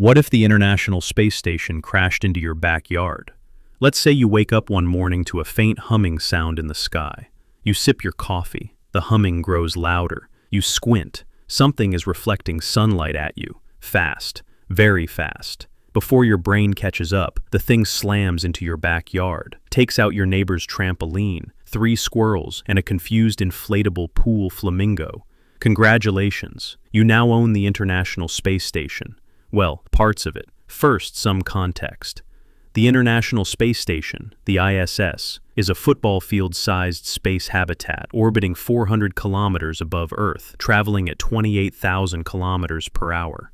What if the International Space Station crashed into your backyard? Let's say you wake up one morning to a faint humming sound in the sky. You sip your coffee. The humming grows louder. You squint. Something is reflecting sunlight at you. Fast. Very fast. Before your brain catches up, the thing slams into your backyard, takes out your neighbor's trampoline, 3 squirrels, and a confused inflatable pool flamingo. Congratulations. You now own the International Space Station. Well, parts of it. First, some context. The International Space Station, the ISS, is a football field-sized space habitat orbiting 400 kilometers above Earth, traveling at 28,000 kilometers per hour.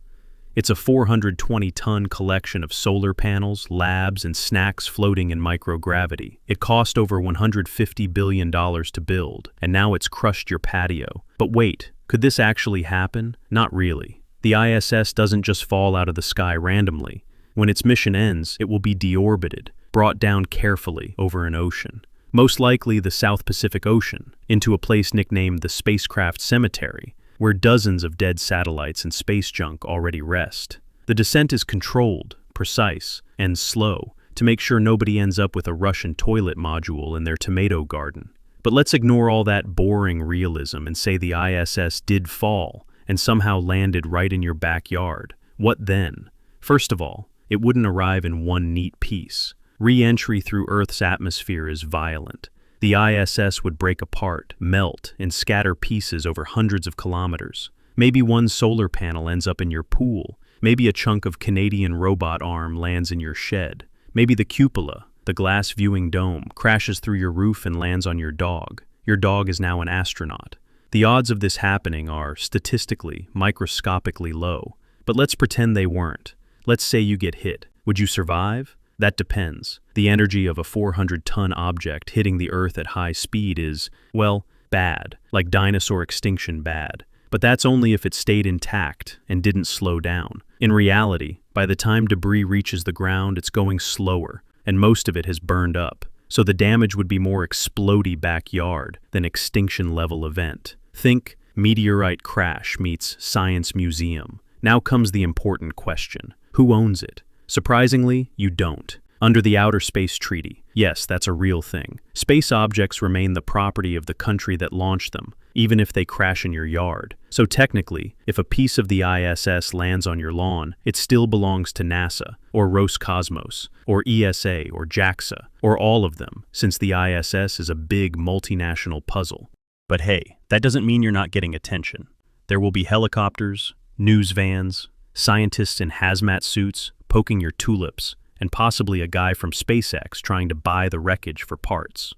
It's a 420-ton collection of solar panels, labs, and snacks floating in microgravity. It cost over $150 billion to build, and now it's crushed your patio. But wait, could this actually happen? Not really. The ISS doesn't just fall out of the sky randomly. When its mission ends, it will be deorbited, brought down carefully over an ocean. Most likely the South Pacific Ocean, into a place nicknamed the Spacecraft Cemetery, where dozens of dead satellites and space junk already rest. The descent is controlled, precise, and slow to make sure nobody ends up with a Russian toilet module in their tomato garden. But let's ignore all that boring realism and say the ISS did fall and somehow landed right in your backyard. What then? First of all, it wouldn't arrive in one neat piece. Re-entry through Earth's atmosphere is violent. The ISS would break apart, melt, and scatter pieces over hundreds of kilometers. Maybe one solar panel ends up in your pool. Maybe a chunk of Canadian robot arm lands in your shed. Maybe the cupola, the glass viewing dome, crashes through your roof and lands on your dog. Your dog is now an astronaut. The odds of this happening are, statistically, microscopically low. But let's pretend they weren't. Let's say you get hit. Would you survive? That depends. The energy of a 400-ton object hitting the Earth at high speed is, well, bad, like dinosaur extinction bad. But that's only if it stayed intact and didn't slow down. In reality, by the time debris reaches the ground, it's going slower, and most of it has burned up. So the damage would be more explodey backyard than extinction-level event. Think meteorite crash meets science museum. Now comes the important question. Who owns it? Surprisingly, you don't. Under the Outer Space Treaty, yes, that's a real thing. Space objects remain the property of the country that launched them, even if they crash in your yard. So technically, if a piece of the ISS lands on your lawn, it still belongs to NASA, or Roscosmos, or ESA, or JAXA, or all of them, since the ISS is a big multinational puzzle. But hey, that doesn't mean you're not getting attention. There will be helicopters, news vans, scientists in hazmat suits poking your tulips, and possibly a guy from SpaceX trying to buy the wreckage for parts.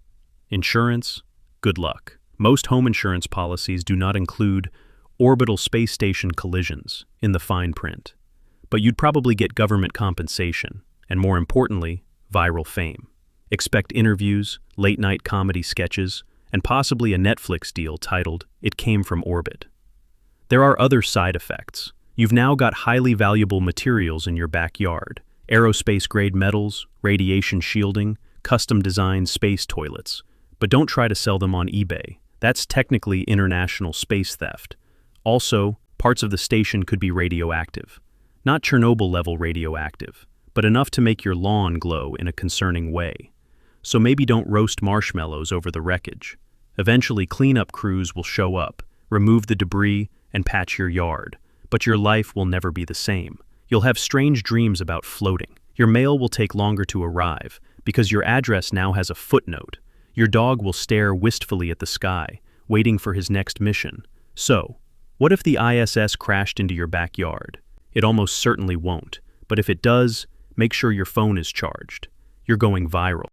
Insurance? Good luck. Most home insurance policies do not include orbital space station collisions in the fine print. But you'd probably get government compensation, and more importantly, viral fame. Expect interviews, late-night comedy sketches, and possibly a Netflix deal titled, "It Came from Orbit." There are other side effects. You've now got highly valuable materials in your backyard. Aerospace-grade metals, radiation shielding, custom-designed space toilets. But don't try to sell them on eBay. That's technically international space theft. Also, parts of the station could be radioactive. Not Chernobyl-level radioactive, but enough to make your lawn glow in a concerning way. So maybe don't roast marshmallows over the wreckage. Eventually, cleanup crews will show up, remove the debris, and patch your yard. But your life will never be the same. You'll have strange dreams about floating. Your mail will take longer to arrive because your address now has a footnote. Your dog will stare wistfully at the sky, waiting for his next mission. So, what if the ISS crashed into your backyard? It almost certainly won't, but if it does, make sure your phone is charged. You're going viral.